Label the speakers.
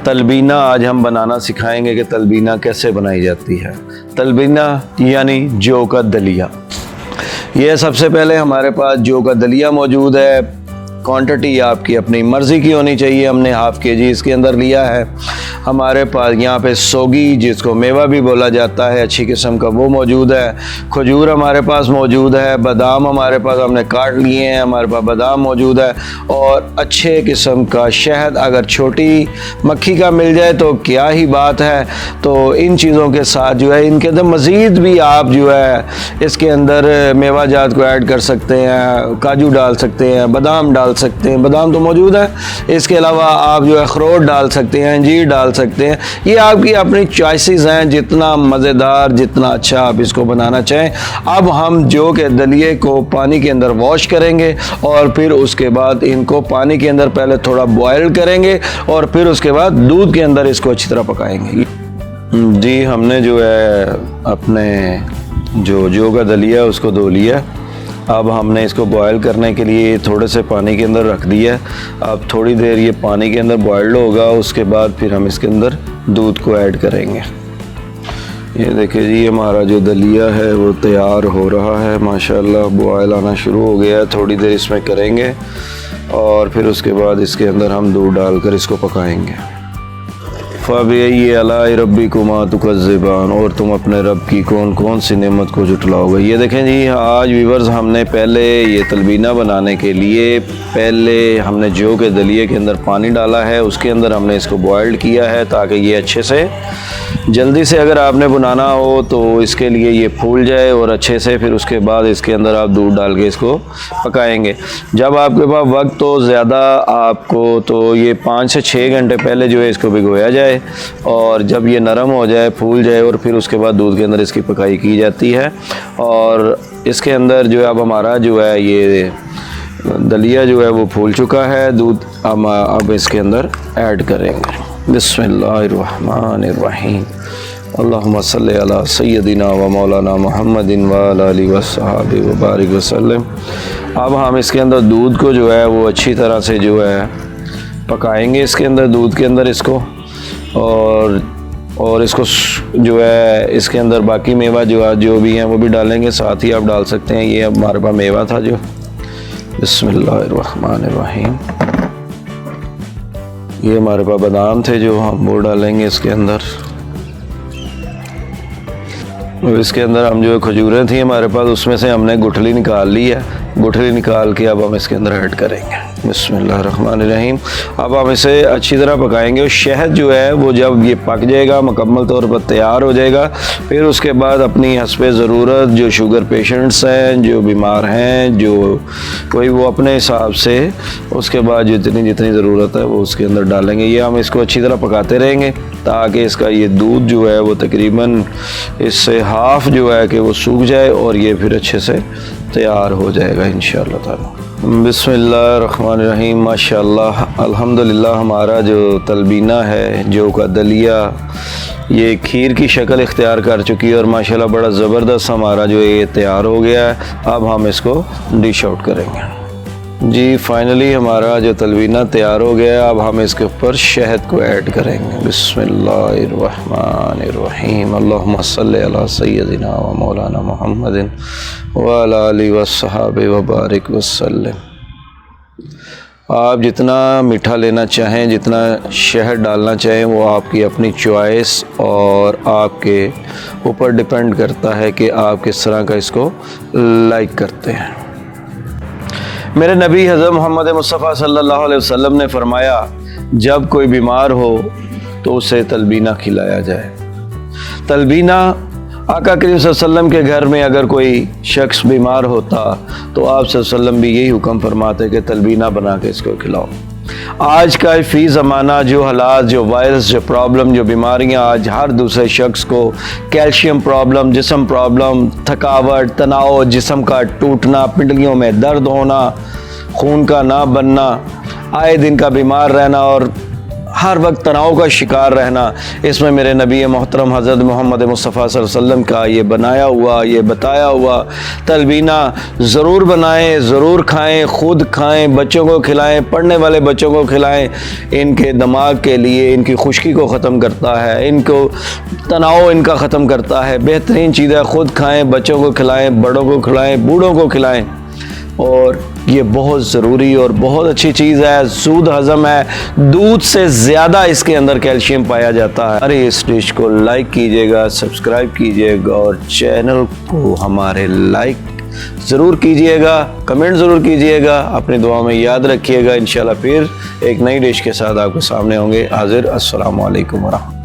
Speaker 1: तलबीना आज हम बनाना सिखाएंगे कि तलबीना कैसे बनाई जाती है। तलबीना यानी जौ का दलिया। यह सबसे पहले हमारे पास जौ का दलिया मौजूद है। क्वांटिटी आपकी अपनी मर्ज़ी की होनी चाहिए। हमने हाफ़ केजी इसके अंदर लिया है। हमारे पास यहाँ पे सोगी, जिसको मेवा भी बोला जाता है, अच्छी किस्म का वो मौजूद है। खजूर हमारे पास मौजूद है। बादाम हमारे पास हमने काट लिए हैं, हमारे पास बादाम मौजूद है। और अच्छे किस्म का शहद, अगर छोटी मक्खी का मिल जाए तो क्या ही बात है। तो इन चीज़ों के साथ जो है इनके अंदर मज़ीद भी आप जो है इसके अंदर मेवा जात को ऐड कर सकते हैं। काजू डाल सकते हैं, बादाम डाल सकते हैं, बादाम तो मौजूद है। इसके अलावा आप जो है अखरोट डाल सकते हैं, अंजीर डाल सकते हैं। ये आपकी अपनी चॉइसेस हैं, जितना मज़ेदार, जितना अच्छा आप इसको बनाना चाहें। अब हम जौ के दलिए को पानी के अंदर वॉश करेंगे और फिर उसके बाद इनको पानी के अंदर पहले थोड़ा बॉयल करेंगे और फिर उसके बाद दूध के अंदर इसको अच्छी तरह पकाएंगे। जी, हमने जो है अपने जो जौ का दलिया उसको धो लिया। अब हमने इसको बॉयल करने के लिए थोड़े से पानी के अंदर रख दिया है। अब थोड़ी देर ये पानी के अंदर बॉयल्ड होगा, उसके बाद फिर हम इसके अंदर दूध को ऐड करेंगे। ये देखिए जी, हमारा जो दलिया है वो तैयार हो रहा है। माशाल्लाह बॉयल आना शुरू हो गया है। थोड़ी देर इसमें करेंगे और फिर उसके बाद इसके अंदर हम दूध डालकर इसको पकाएंगे। फ़बिअय्यि आलाइ रब्बिकुमा तुकज़्ज़िबान, और तुम अपने रब की कौन कौन सी नेमत को जुटलाओगे। ये देखें जी, आज व्यूअर्स हमने पहले ये तलबीना बनाने के लिए पहले हमने जौ के दलिए के अंदर पानी डाला है, उसके अंदर हमने इसको बॉयल्ड किया है ताकि ये अच्छे से जल्दी से अगर आपने बनाना हो तो इसके लिए ये फूल जाए और अच्छे से। फिर उसके बाद इसके अंदर आप दूध डाल के इसको पकाएंगे। जब आपके पास वक्त तो ज़्यादा आपको, तो ये 5 से 6 घंटे पहले जो है इसको भिगोया जाए और जब ये नरम हो जाए, फूल जाए, और फिर उसके बाद दूध के अंदर इसकी पकाई की जाती है। और इसके अंदर जो है अब हमारा जो है ये दलिया जो है वो फूल चुका है। दूध हम अब इसके अंदर ऐड करेंगे। बिस्मिल्लाहिर्रहमानिर्रहीम। अल्लाहुम्मा सल्लि अला सय्यदिना व मौलाना मुहम्मदिन व अला आलिहि व सहाबिहि व बारिक वसल्लम। अब हम इसके अंदर दूध को जो है वो अच्छी तरह से जो है पकाएंगे इसके अंदर, दूध के अंदर इसको। और इसको जो है इसके अंदर बाकी मेवा जो भी हैं वो भी डालेंगे, साथ ही आप डाल सकते हैं। ये अब हमारे पास मेवा था जो। बिस्मिल्लाहिर्रहमानिर्रहीम। ये हमारे पास बादाम थे जो हम वो डालेंगे इसके अंदर। और इसके अंदर हम जो खजूरें थी हमारे पास, उसमें से हमने गुठली निकाल ली है। गुठली निकाल के अब हम इसके अंदर ऐड करेंगे। बिस्मिल्लाहिर्रहमानिर्रहीम। अब हम इसे अच्छी तरह पकाएंगे। और शहद जो है वो जब ये पक जाएगा, मुकम्मल तौर पर तैयार हो जाएगा, फिर उसके बाद अपनी हस्बे ज़रूरत जो शुगर पेशेंट्स हैं, जो बीमार हैं, जो कोई वो अपने हिसाब से उसके बाद जितनी ज़रूरत है वो उसके अंदर डालेंगे। ये हम इसको अच्छी तरह पकाते रहेंगे ताकि इसका ये दूध जो है वो तकरीबन इससे हाफ़ जो है कि वो सूख जाए और ये फिर अच्छे से तैयार हो जाएगा इंशाअल्लाह ताला। बिस्मिल्लाहिर्रहमानिर्रहीम। माशाअल्लाह, अल्हम्दुलिल्लाह, हमारा जो तलबीना है, जौ का दलिया, ये खीर की शक्ल इख्तियार कर चुकी है और माशाअल्लाह बड़ा ज़बरदस्त हमारा जो ये तैयार हो गया है। अब हम इसको डिश आउट करेंगे। जी, फाइनली हमारा जो तलबीना तैयार हो गया है। अब हम इसके ऊपर शहद को ऐड करेंगे। बिस्मिल्लाहिर्रहमानिर्रहीम। अल्लाहुम्मा सल्लि अला सय्यदिना व मौलाना मुहम्मदिन व अला आलिहि व सहाबिहि व बारिक वसल्लम। आप जितना मीठा लेना चाहें, जितना शहद डालना चाहें, वो आपकी अपनी चॉइस और आपके ऊपर डिपेंड करता है कि आप किस तरह का इसको लाइक करते हैं। मेरे नबी हज़रत मोहम्मद मुस्तफ़ा सल्लल्लाहु अलैहि वसल्लम ने फरमाया, जब कोई बीमार हो तो उसे तलबीना खिलाया जाए। तलबीना आका करीम सल्लल्लाहु अलैहि वसल्लम के घर में अगर कोई शख्स बीमार होता तो आप सल्लल्लाहु अलैहि वसल्लम भी यही हुक्म फरमाते कि तलबीना बना के इसको खिलाओ। आज का फ़ी ज़माना जो हालात, जो वायरस, जो प्रॉब्लम, जो बीमारियां आज हर दूसरे शख्स को कैल्शियम प्रॉब्लम, जिस्म प्रॉब्लम, थकावट, तनाव, जिस्म का टूटना, पिंडलियों में दर्द होना, खून का ना बनना, आए दिन का बीमार रहना और हर वक्त तनाव का शिकार रहना, इसमें मेरे नबी मोहतरम हज़रत मोहम्मद मुस्तफ़ा सल्लल्लाहु अलैहि वसल्लम का ये बनाया हुआ, ये बताया हुआ तलबीना ज़रूर बनाएं, ज़रूर खाएं, ख़ुद खाएं, बच्चों को खिलाएं, पढ़ने वाले बच्चों को खिलाएं। इनके दिमाग के लिए, इनकी खुश्की को ख़त्म करता है, इनको तनाव इनका ख़त्म करता है। बेहतरीन चीज़ है, ख़ुद खाएं, बच्चों को खिलाएं, बड़ों को खिलाएं, बूढ़ों को खिलाएं। और ये बहुत ज़रूरी और बहुत अच्छी चीज़ है, सूद हज़म है, दूध से ज़्यादा इसके अंदर कैल्शियम पाया जाता है। अरे इस डिश को लाइक कीजिएगा, सब्सक्राइब कीजिएगा और चैनल को हमारे लाइक ज़रूर कीजिएगा, कमेंट ज़रूर कीजिएगा, अपनी दुआ में याद रखिएगा। इंशाल्लाह फिर एक नई डिश के साथ आपके सामने होंगे हाजिर। अस्सलामु अलैकुम वरहमतुल्लाह।